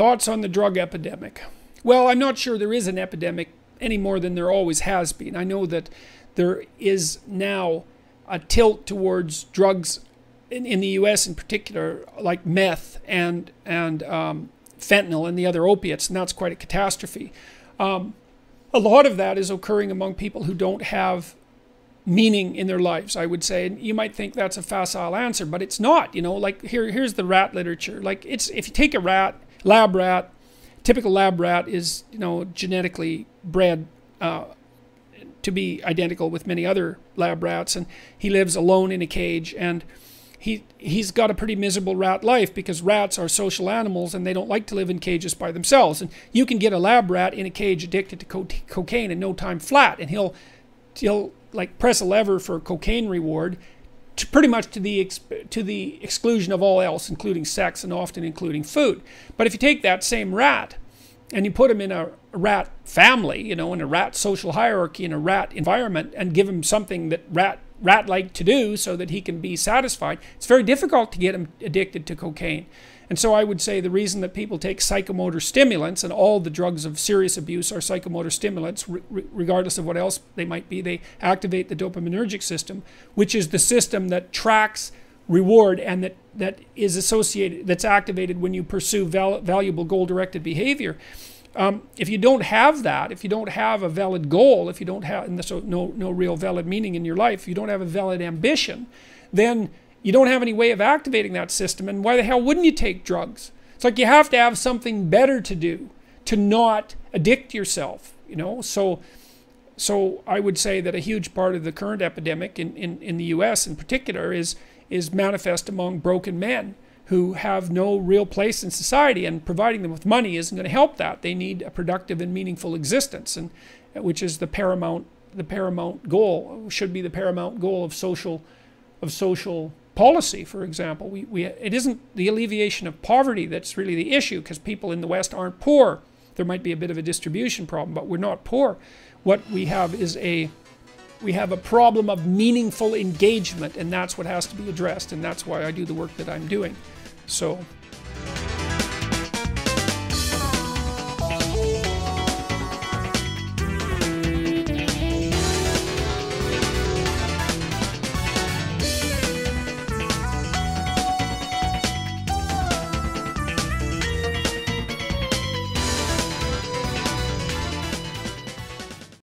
Thoughts on the drug epidemic? Well, I'm not sure there is an epidemic any more than there always has been. I know that there is now a tilt towards drugs in the US in particular, like meth and fentanyl and the other opiates, and that's quite a catastrophe. A lot of that is occurring among people who don't have meaning in their lives, I would say. And you might think that's a facile answer, but it's not. You know, like here's the rat literature. Like if you take a rat, lab rat, typical lab rat is, you know, genetically bred to be identical with many other lab rats, and he lives alone in a cage, and he's got a pretty miserable rat life because rats are social animals and they don't like to live in cages by themselves. And you can get a lab rat in a cage addicted to cocaine in no time flat, and he'll like press a lever for cocaine reward, pretty much to the exclusion of all else, including sex and often including food. But if you take that same rat and you put him in a rat family, you know, in a rat social hierarchy, in a rat environment, and give him something that rat like to do so that he can be satisfied, it's very difficult to get him addicted to cocaine. And so I would say the reason that people take psychomotor stimulants, and all the drugs of serious abuse are psychomotor stimulants, regardless of what else they might be, they activate the dopaminergic system, which is the system that tracks reward and that is associated, that's activated when you pursue valuable goal-directed behavior. If you don't have that, if you don't have a valid goal, if you don't have no real valid meaning in your life, if you don't have a valid ambition, then you don't have any way of activating that system. And why the hell wouldn't you take drugs? It's like you have to have something better to do to not addict yourself, you know. So I would say that a huge part of the current epidemic in the US in particular is manifest among broken men who have no real place in society, and providing them with money isn't going to help that. They need a productive and meaningful existence, and which is the paramount goal, should be the paramount goal of social policy, for example. It isn't the alleviation of poverty that's really the issue, because people in the West aren't poor. There might be a bit of a distribution problem, but we're not poor. What we have is we have a problem of meaningful engagement, and that's what has to be addressed, and that's why I do the work that I'm doing. So